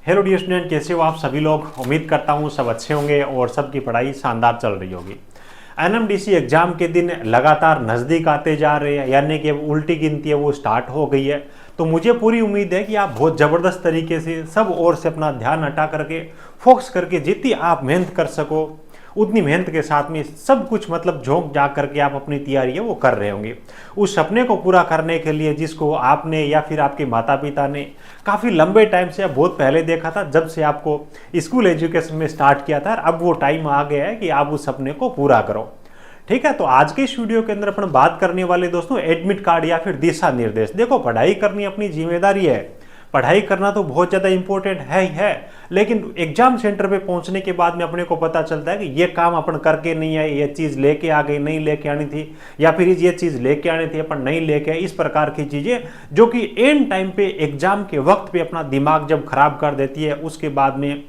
Hello dear student, कैसे हो आप सभी लोग। उम्मीद करता हूँ सब अच्छे होंगे और सबकी पढ़ाई शानदार चल रही होगी। एनएमडीसी एग्जाम के दिन लगातार नज़दीक आते जा रहे हैं, यानी कि अब उल्टी गिनती है वो स्टार्ट हो गई है। तो मुझे पूरी उम्मीद है कि आप बहुत ज़बरदस्त तरीके से सब ओर से अपना ध्यान हटा करके फोकस करके जितनी आप मेहनत कर सको उतनी मेहनत के साथ में सब कुछ मतलब झोंक जा करके आप अपनी तैयारी है वो कर रहे होंगे। उस सपने को पूरा करने के लिए जिसको आपने या फिर आपके माता पिता ने काफ़ी लंबे टाइम से बहुत पहले देखा था, जब से आपको स्कूल एजुकेशन में स्टार्ट किया था, अब वो टाइम आ गया है कि आप उस सपने को पूरा करो। ठीक है, तो आज के इस वीडियो के अंदर अपन बात करने वाले दोस्तों एडमिट कार्ड या फिर दिशा निर्देश। देखो, पढ़ाई करनी अपनी जिम्मेदारी है, पढ़ाई करना तो बहुत ज़्यादा इंपॉर्टेंट है ही है, लेकिन एग्जाम सेंटर पे पहुंचने के बाद में अपने को पता चलता है कि ये काम अपन करके नहीं आए, ये चीज़ लेके आ गई, नहीं लेके आनी थी, या फिर ये चीज़ लेके आनी थी अपन नहीं लेके आए। इस प्रकार की चीज़ें जो कि एंड टाइम पे एग्जाम के वक्त पे अपना दिमाग जब खराब कर देती है, उसके बाद में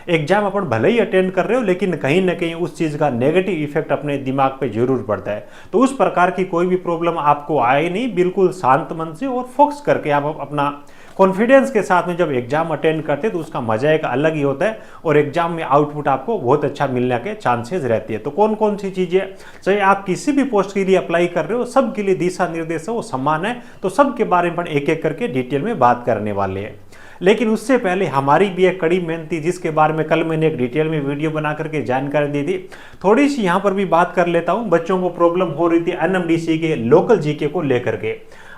एग्जाम अपन भले ही अटेंड कर रहे हो लेकिन कहीं ना कहीं उस चीज़ का नेगेटिव इफेक्ट अपने दिमाग पे जरूर पड़ता है। तो उस प्रकार की कोई भी प्रॉब्लम आपको आए नहीं, बिल्कुल शांत मन से और फोकस करके आप अपना कॉन्फिडेंस के साथ में जब एग्जाम अटेंड करते हैं तो उसका मजा एक अलग ही होता है और एग्जाम में आउटपुट आपको बहुत अच्छा मिलने के चांसेस रहती है। तो कौन कौन सी चीज़ें, चाहे आप किसी भी पोस्ट के लिए अप्लाई कर रहे हो, सब के लिए दिशा निर्देश है वो समान है। तो सबके बारे में एक एक करके डिटेल में बात करने वाले हैं। लेकिन उससे पहले हमारी भी एक कड़ी मेहनत थी जिसके बारे में कल मैंने एक डिटेल में वीडियो बना करके जानकारी दी थी। थोड़ी सी यहाँ पर भी बात कर लेता हूँ। बच्चों को प्रॉब्लम हो रही थी एनएमडीसी के लोकल जीके को लेकर के,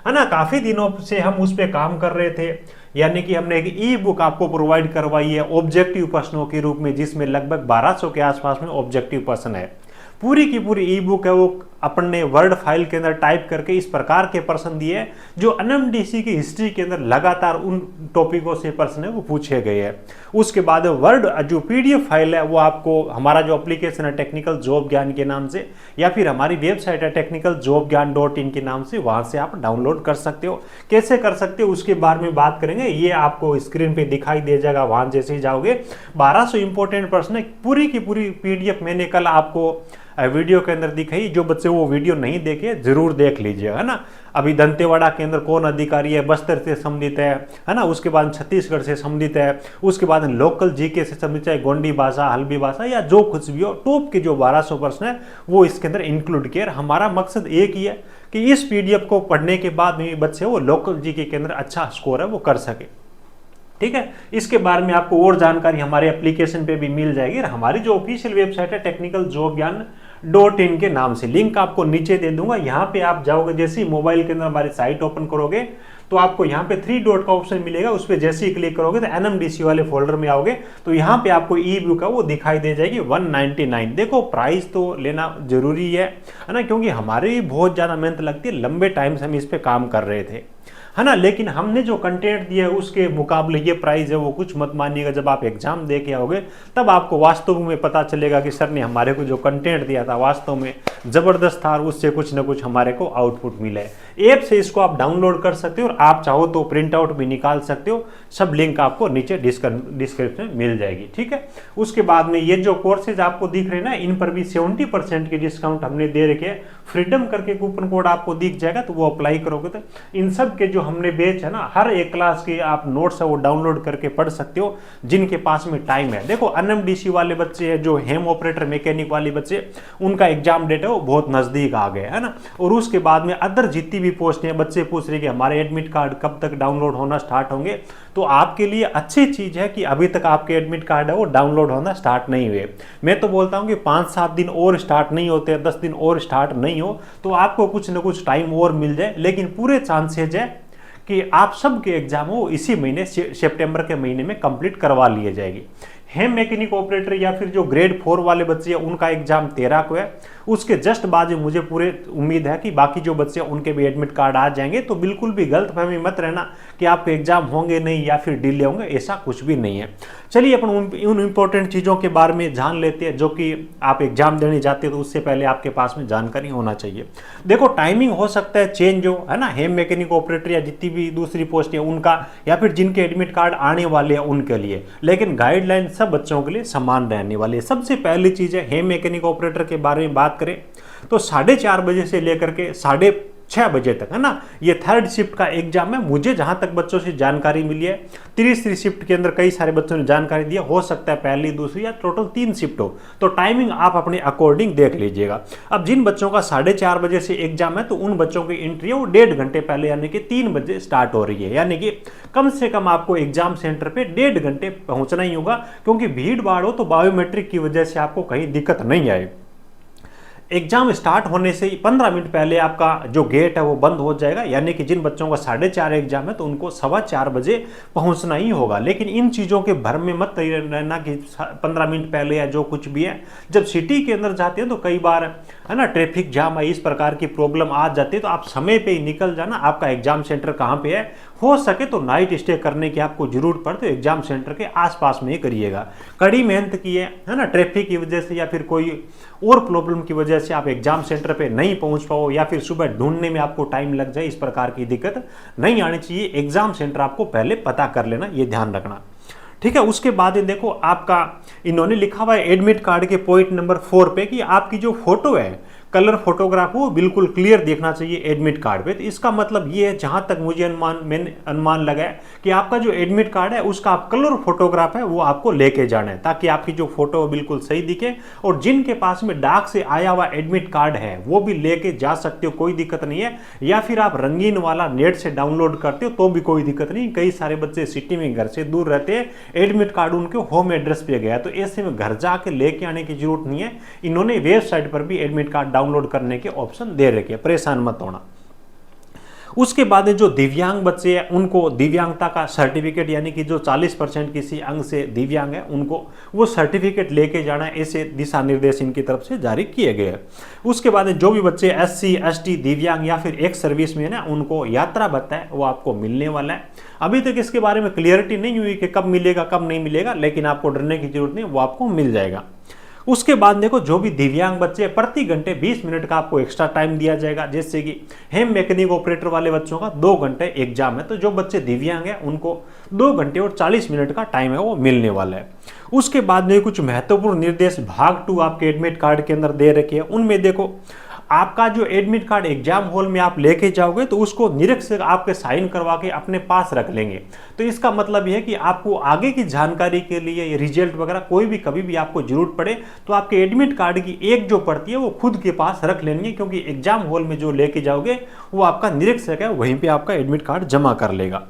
है ना। काफ़ी दिनों से हम उस पर काम कर रहे थे, यानी कि हमने एक ई बुक आपको प्रोवाइड करवाई है ऑब्जेक्टिव प्रश्नों के रूप में, जिसमें लगभग 1200 के आसपास में ऑब्जेक्टिव प्रश्न है। पूरी की पूरी ई बुक है वो अपन ने वर्ड फाइल के अंदर टाइप करके इस प्रकार के प्रश्न दिए जो एनएमडीसी की हिस्ट्री के अंदर लगातार उन टॉपिकों से प्रश्न है वो पूछे गए हैं। उसके बाद वर्ड जो पीडीएफ फाइल है वो आपको हमारा जो एप्लीकेशन है टेक्निकल जॉब ज्ञान के नाम से, या फिर हमारी वेबसाइट है technicaljobgyan.in के नाम से, वहां से आप डाउनलोड कर सकते हो। कैसे कर सकते हो उसके बारे में बात करेंगे, ये आपको स्क्रीन पे दिखाई दे जाएगा। वहां जैसे ही जाओगे 1200 इंपॉर्टेंट प्रश्न है, पूरी की पूरी पीडीएफ मैंने कल आपको वीडियो के अंदर दिखाई। जो बच्चे वो वीडियो नहीं देखे जरूर देख लीजिए, है ना। अभी दंतेवाड़ा के अंदर कौन अधिकारी है, बस्तर से संबंधित है ना। उसके बाद छत्तीसगढ़ से संबंधित है, उसके बाद लोकल जीके से संबंधित है, गोंडी भाषा, हल्बी भाषा या जो कुछ भी हो, टॉप के जो 1200 प्रश्न है वो इसके अंदर इंक्लूड किया। हमारा मकसद एक ही है कि इस पीडीएफ को पढ़ने के बाद में बच्चे वो लोकल जीके के अंदर अच्छा स्कोर है वो कर सके। ठीक है, इसके बारे में आपको और जानकारी हमारे एप्लीकेशन पे भी मिल जाएगी। हमारी जो ऑफिशियल वेबसाइट है technicaljobgyan.in के नाम से, लिंक आपको नीचे दे दूंगा। यहाँ पे आप जाओगे, जैसे ही मोबाइल के अंदर हमारी साइट ओपन करोगे तो आपको यहाँ पे 3 डॉट का ऑप्शन मिलेगा, उस पर जैसे ही क्लिक करोगे तो एनएमडीसी वाले फोल्डर में आओगे तो यहाँ पे आपको ई बुक है वो दिखाई दे जाएगी 199। देखो, प्राइस तो लेना जरूरी है ना, क्योंकि हमारे भी बहुत ज़्यादा मेहनत लगती है, लंबे टाइम से हम इस पर काम कर रहे थे, है ना। लेकिन हमने जो कंटेंट दिया है उसके मुकाबले ये प्राइस है वो कुछ मत मानिएगा। जब आप एग्जाम दे के आओगे तब आपको वास्तव में पता चलेगा कि सर ने हमारे को जो कंटेंट दिया था वास्तव में ज़बरदस्त था और उससे कुछ ना कुछ हमारे को आउटपुट मिला है। ऐप से इसको आप डाउनलोड कर सकते हो और आप चाहो तो प्रिंट आउट भी निकाल सकते हो। सब लिंक आपको नीचे डिस्क्रिप्शन में मिल जाएगी। ठीक है, उसके बाद में ये जो कोर्सेज आपको दिख रहे हैं ना, इन पर भी 70% की डिस्काउंट हमने दे रखे हैं। फ्रीडम करके कूपन कोड आपको दिख जाएगा, तो वो अप्लाई करोगे तो इन सब के जो हमने बेच है ना, हर एक क्लास के आप नोट्स है वो डाउनलोड करके पढ़ सकते हो जिनके पास में टाइम है। देखो, एनएमडीसी वाले बच्चे हैं जो हेम ऑपरेटर मैकेनिक वाले बच्चे, उनका एग्जाम डेट है वो बहुत नजदीक आ गया है ना। और उसके बाद में अदर जितनी भी पोस्ट हैं, बच्चे पूछ रहे कि हमारे एडमिट कार्ड कब तक डाउनलोड होना स्टार्ट होंगे। तो आपके लिए अच्छी चीज है कि अभी तक आपके एडमिट कार्ड है वो डाउनलोड होना स्टार्ट नहीं हुए। मैं तो बोलता हूं कि 5-7 दिन और स्टार्ट नहीं होते, 10 दिन और स्टार्ट नहीं हो तो आपको कुछ ना कुछ टाइम और मिल जाए। लेकिन पूरे चांसेज है कि आप सबके एग्जाम हो इसी महीने सितंबर के महीने में कंप्लीट करवा लिए जाएगी। हेम मैकेनिक ऑपरेटर या फिर जो ग्रेड 4 वाले बच्चे हैं उनका एग्जाम 13 को है। उसके जस्ट बाद मुझे पूरे उम्मीद है कि बाकी जो बच्चे उनके भी एडमिट कार्ड आ जाएंगे। तो बिल्कुल भी गलतफहमी मत रहना कि आपके एग्जाम होंगे नहीं या फिर डिले होंगे, ऐसा कुछ भी नहीं है। चलिए अपन उन इंपॉर्टेंट चीज़ों के बारे में जान लेते हैं जो कि आप एग्जाम देने जाते हैं तो उससे पहले आपके पास में जानकारी होना चाहिए। देखो, टाइमिंग हो सकता है चेंज हो, है ना, हेम मैकेनिक ऑपरेटर या जितनी भी दूसरी पोस्ट है उनका, या फिर जिनके एडमिट कार्ड आने वाले हैं उनके लिए, लेकिन गाइडलाइन सब बच्चों के लिए समान रहने वाली है। सबसे पहली चीज़ है हेम मैकेनिक ऑपरेटर के बारे में बात करें तो 4:30 बजे से लेकर के 6 बजे तक, है ना। ये थर्ड शिफ्ट का एग्जाम है। मुझे जहां तक बच्चों से जानकारी मिली है, तीसरी शिफ्ट के अंदर कई सारे बच्चों ने जानकारी दी, हो सकता है पहली दूसरी या टोटल 3 शिफ्ट हो, तो टाइमिंग आप अपने अकॉर्डिंग देख लीजिएगा। अब जिन बच्चों का 4:30 बजे से एग्जाम है, तो उन बच्चों की एंट्री है वो 1.5 घंटे पहले यानी कि 3 बजे स्टार्ट हो रही है, यानी कि कम से कम आपको एग्जाम सेंटर पे 1.5 घंटे पहुंचना ही होगा, क्योंकि भीड़ भाड़ हो तो बायोमेट्रिक की वजह से आपको कहीं दिक्कत नहीं आए। एग्जाम स्टार्ट होने से 15 मिनट पहले आपका जो गेट है वो बंद हो जाएगा, यानी कि जिन बच्चों का 4:30 एग्जाम है तो उनको 4:15 बजे पहुंचना ही होगा। लेकिन इन चीज़ों के भर में मत रहना कि 15 मिनट पहले या जो कुछ भी है। जब सिटी के अंदर जाते हैं तो कई बार, है ना, ट्रैफिक जाम है, इस प्रकार की प्रॉब्लम आ जाती है, तो आप समय पे ही निकल जाना। आपका एग्जाम सेंटर कहाँ पे है, हो सके तो नाइट स्टे करने की आपको जरूरत पड़े तो एग्जाम सेंटर के आसपास में ही करिएगा। कड़ी मेहनत की है ना, ट्रैफिक की वजह से या फिर कोई और प्रॉब्लम की वजह से आप एग्जाम सेंटर पे नहीं पहुंच पाओ, या फिर सुबह ढूंढने में आपको टाइम लग जाए, इस प्रकार की दिक्कत नहीं आनी चाहिए। एग्जाम सेंटर आपको पहले पता कर लेना, ये ध्यान रखना, ठीक है। उसके बाद ये देखो, आपका इन्होंने लिखा हुआ है एडमिट कार्ड के पॉइंट नंबर 4 पे कि आपकी जो फोटो है, कलर फोटोग्राफ, वो बिल्कुल क्लियर देखना चाहिए एडमिट कार्ड पे। तो इसका मतलब ये है, जहां तक मुझे मैंने अनुमान लगाया कि आपका जो एडमिट कार्ड है उसका आप कलर फोटोग्राफ है वो आपको लेके जाना है, ताकि आपकी जो फोटो बिल्कुल सही दिखे। और जिनके पास में डाक से आया हुआ एडमिट कार्ड है वो भी लेके जा सकते हो, कोई दिक्कत नहीं है। या फिर आप रंगीन वाला नेट से डाउनलोड करते हो तो भी कोई दिक्कत नहीं। कई सारे बच्चे सिटी में घर से दूर रहते हैं, एडमिट कार्ड उनके होम एड्रेस पे गया, तो ऐसे में घर जाके लेके आने की जरूरत नहीं है। इन्होंने वेबसाइट पर भी एडमिट कार्ड डाउनलोड करने के ऑप्शन दे रखे, परेशान मत होना। उसके बाद जो दिव्यांग बच्चे हैं उनको दिव्यांगता का सर्टिफिकेट, यानी कि जो 40% किसी अंग से दिव्यांग है उनको वो सर्टिफिकेट लेके जाना है, ऐसे दिशा निर्देश इनकी तरफ से जारी किए गए हैं। उसके बाद जो भी बच्चे SC ST दिव्यांग या फिर एक सर्विस में है ना, उनको यात्रा भत्ता है वो आपको मिलने वाला है। अभी तक इसके बारे में क्लियरिटी नहीं हुई कि कब मिलेगा कब नहीं मिलेगा, लेकिन आपको डरने की जरूरत नहीं, वो आपको मिल जाएगा। उसके बाद देखो, जो भी दिव्यांग बच्चे प्रति घंटे 20 मिनट का आपको एक्स्ट्रा टाइम दिया जाएगा। जैसे कि हेम मैकेनिक ऑपरेटर वाले बच्चों का 2 घंटे एग्जाम है, तो जो बच्चे दिव्यांग हैं उनको 2 घंटे और 40 मिनट का टाइम है वो मिलने वाला है। उसके बाद में कुछ महत्वपूर्ण निर्देश भाग 2 आपके एडमिट कार्ड के अंदर दे रखे हैं। उनमें देखो, आपका जो एडमिट कार्ड एग्जाम हॉल में आप लेके जाओगे तो उसको निरीक्षक आपके साइन करवा के अपने पास रख लेंगे। तो इसका मतलब यह है कि आपको आगे की जानकारी के लिए रिजल्ट वगैरह कोई भी कभी भी आपको जरूरत पड़े तो आपके एडमिट कार्ड की एक जो प्रति है वो खुद के पास रख लेंगे, क्योंकि एग्जाम हॉल में जो लेके जाओगे वो आपका निरीक्षक है, वहीं पर आपका एडमिट कार्ड जमा कर लेगा।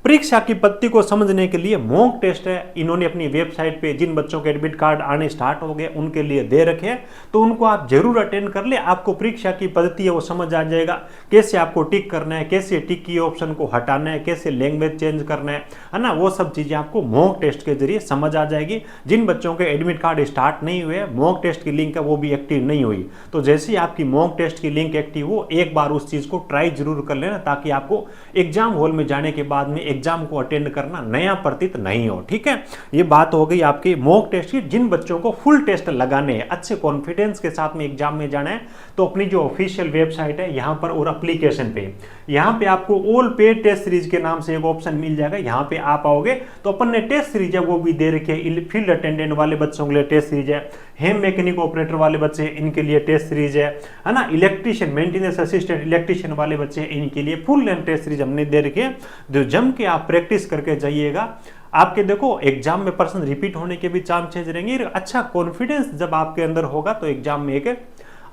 परीक्षा की पद्धति को समझने के लिए मॉक टेस्ट है, इन्होंने अपनी वेबसाइट पे जिन बच्चों के एडमिट कार्ड आने स्टार्ट हो गए उनके लिए दे रखे हैं, तो उनको आप जरूर अटेंड कर ले। आपको परीक्षा की पद्धति है वो समझ आ जाएगा, कैसे आपको टिक करना है, कैसे टिक की ऑप्शन को हटाना है, कैसे लैंग्वेज चेंज करना है ना, वो सब चीजें आपको मॉक टेस्ट के जरिए समझ आ जाएगी। जिन बच्चों के एडमिट कार्ड स्टार्ट नहीं हुए, मॉक टेस्ट की लिंक है वो भी एक्टिव नहीं हुई, तो जैसे ही आपकी मॉक टेस्ट की लिंक एक्टिव हो, एक बार उस चीज को ट्राई जरूर कर लेना, ताकि आपको एग्जाम हॉल में जाने के बाद में एग्जाम को अटेंड करना नया प्रतीत नहीं हो। ठीक है, ये बात हो गई आपकी मॉक टेस्ट की। जिन बच्चों को फुल टेस्ट लगाने हैं, अच्छे कॉन्फिडेंस के साथ में एग्जाम में जाना है, तो अपनी जो ऑफिशियल वेबसाइट है यहाँ पर और एप्लीकेशन पे, यहाँ पे आपको ऑल पेड टेस्ट सीरीज के नाम से एक ऑप्शन मिल जाएगा। यहाँ पे आप आओगे तो अपन ने टेस्ट सीरीज है वो भी दे रखी है। फील्ड अटेंडेंट वाले बच्चों के लिए टेस्ट सीरीज है, हेम मैकेनिक ऑपरेटर वाले बच्चे इनके लिए टेस्ट सीरीज है ना, इलेक्ट्रीशियन मेंटेनेंस असिस्टेंट इलेक्ट्रीशियन वाले बच्चे इनके लिए फुल लेंथ टेस्ट सीरीज हमने दे रखी है, जो जम के आप प्रैक्टिस करके जाइएगा। आपके देखो एग्जाम में प्रश्न रिपीट होने के भी चांसेस रहेंगे। अच्छा कॉन्फिडेंस जब आपके अंदर होगा तो एग्जाम में एक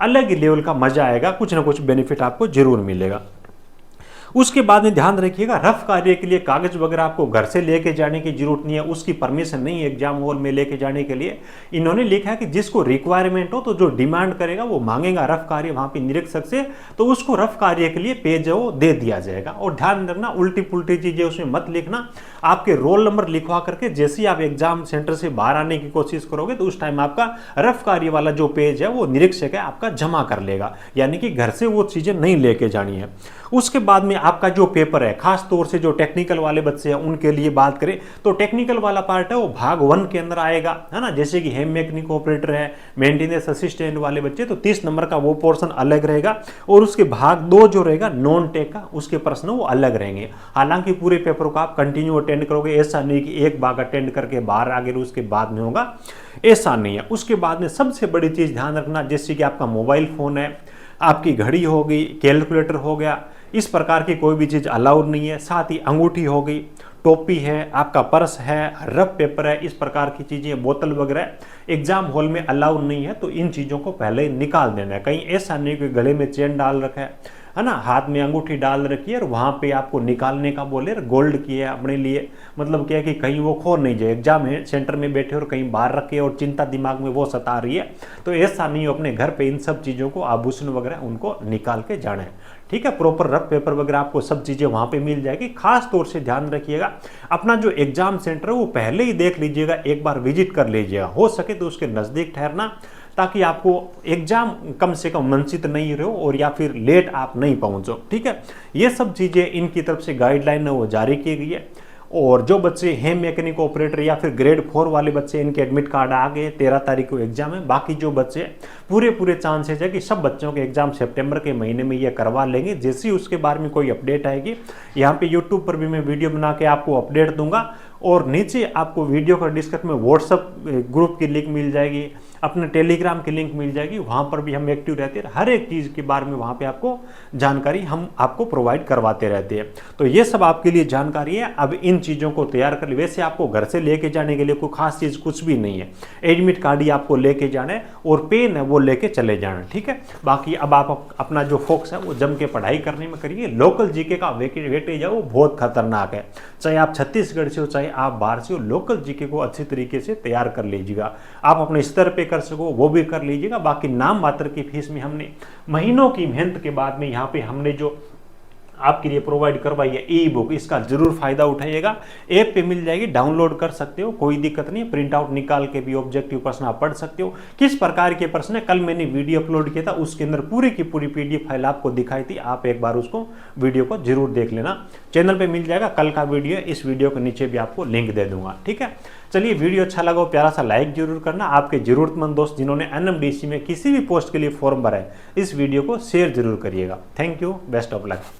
अलग ही लेवल का मजा आएगा, कुछ ना कुछ बेनिफिट आपको जरूर मिलेगा। उसके बाद में ध्यान रखिएगा, रफ कार्य के लिए कागज वगैरह आपको घर से लेके जाने की जरूरत नहीं है, उसकी परमिशन नहीं है एग्जाम हॉल में लेके जाने के लिए। इन्होंने लिखा है कि जिसको रिक्वायरमेंट हो तो जो डिमांड करेगा वो मांगेगा रफ कार्य वहां पे निरीक्षक से, तो उसको रफ कार्य के लिए पेज वो दे दिया जाएगा। और ध्यान रखना, उल्टी पुल्टी चीजें उसमें मत लिखना। आपके रोल नंबर लिखवा करके जैसे ही आप एग्जाम सेंटर से बाहर आने की कोशिश करोगे तो उस टाइम आपका रफ कार्य वाला जो पेज है वो निरीक्षक है आपका जमा कर लेगा, यानी कि घर से वो चीजें नहीं लेके जानी है। उसके बाद में आपका जो पेपर है, खास तौर से जो टेक्निकल वाले बच्चे हैं उनके लिए बात करें तो टेक्निकल वाला पार्ट है वो भाग 1 के अंदर आएगा, है ना। जैसे कि हेम मैकेनिक ऑपरेटर है, मेंटेनेंस असिस्टेंट वाले बच्चे, तो 30 नंबर का वो पोर्शन अलग रहेगा। और उसके भाग 2 जो रहेगा नॉन टेक का, उसके प्रश्न वो अलग रहेंगे। हालांकि पूरे पेपर को आप कंटिन्यू अटेंड करोगे, ऐसा नहीं कि एक भाग अटेंड करके बाहर आ गए उसके बाद में होगा, ऐसा नहीं है। उसके बाद में सबसे बड़ी चीज ध्यान रखना, जैसे कि आपका मोबाइल फोन है, आपकी घड़ी हो गई, कैलकुलेटर हो गया, इस प्रकार की कोई भी चीज़ अलाउड नहीं है। साथ ही अंगूठी हो गई, टोपी है, आपका पर्स है, रफ पेपर है, इस प्रकार की चीज़ें, बोतल वगैरह एग्जाम हॉल में अलाउड नहीं है। तो इन चीज़ों को पहले ही निकाल देना है। कहीं ऐसा नहीं कि गले में चेन डाल रखा है ना, हाथ में अंगूठी डाल रखी है और वहाँ पे आपको निकालने का बोले, गोल्ड की है अपने लिए, मतलब क्या है कि कहीं वो खो नहीं जाए। एग्जाम सेंटर में बैठे और कहीं बाहर रखे और चिंता दिमाग में वो सता रही है, तो ऐसा नहीं हो। अपने घर पे इन सब चीज़ों को, आभूषण वगैरह उनको निकाल के जाना है, ठीक है। प्रॉपर रफ पेपर वगैरह आपको सब चीज़ें वहाँ पे मिल जाएगी। खास तौर से ध्यान रखिएगा, अपना जो एग्जाम सेंटर है वो पहले ही देख लीजिएगा, एक बार विजिट कर लीजिएगा, हो सके तो उसके नज़दीक ठहरना, ताकि आपको एग्जाम कम से कम वंचित नहीं रहो और या फिर लेट आप नहीं पहुंचो, ठीक है। ये सब चीज़ें इनकी तरफ से गाइडलाइन है वो जारी की गई है। और जो बच्चे हैं मैकेनिक ऑपरेटर या फिर ग्रेड 4 वाले बच्चे, इनके एडमिट कार्ड आ गए, 13 तारीख को एग्जाम है। बाकी जो बच्चे पूरे चांसेस है कि सब बच्चों के एग्जाम सितंबर के महीने में ये करवा लेंगे। जैसे ही उसके बारे में कोई अपडेट आएगी, यहाँ पे यूट्यूब पर भी मैं वीडियो बना के आपको अपडेट दूंगा। और नीचे आपको वीडियो का डिस्क्रिप्शन में व्हाट्सअप ग्रुप की लिंक मिल जाएगी, अपने टेलीग्राम की लिंक मिल जाएगी, वहाँ पर भी हम एक्टिव रहते हैं। हर एक चीज़ के बारे में वहाँ पे आपको जानकारी हम आपको प्रोवाइड करवाते रहते हैं। तो ये सब आपके लिए जानकारी है। अब इन चीज़ों को तैयार कर, वैसे आपको घर से लेके जाने के लिए कोई खास चीज़ कुछ भी नहीं है। एडमिट कार्ड ही आपको लेके जाना है और पेन है वो लेके चले जाना, ठीक है। बाकी अब आप अपना जो फोकस है वो जम के पढ़ाई करने में करिए। लोकल जीके का वेटेज है वो बहुत खतरनाक है, चाहे आप छत्तीसगढ़ से हो चाहे आप बाहर से हो, लोकल जीके को अच्छी तरीके से तैयार कर लीजिएगा। आप अपने स्तर पे कर सको वो भी कर लीजिएगा। बाकी नाम मात्र की फीस में हमने महीनों की मेहनत के बाद में यहाँ पे हमने जो आपके लिए प्रोवाइड करवाई है ई बुक, इसका जरूर फायदा उठाइएगा। ऐप पे मिल जाएगी, डाउनलोड कर सकते हो, कोई दिक्कत नहीं। प्रिंट आउट निकाल के भी ऑब्जेक्टिव प्रश्न आप पढ़ सकते हो। किस प्रकार के प्रश्न है, कल मैंने वीडियो अपलोड किया था, उसके अंदर पूरी की पूरी PDF फाइल आपको दिखाई थी। आप एक बार उसको वीडियो को जरूर देख लेना, चैनल पे मिल जाएगा। कल का वीडियो इस वीडियो के नीचे भी आपको लिंक दे दूंगा, ठीक है। चलिए, वीडियो अच्छा लगा हो प्यारा सा लाइक जरूर करना। आपके जरूरतमंद दोस्त जिन्होंने NMDC में किसी भी पोस्ट के लिए फॉर्म भरा है, इस वीडियो को शेयर जरूर करिएगा। Thank you, best of luck.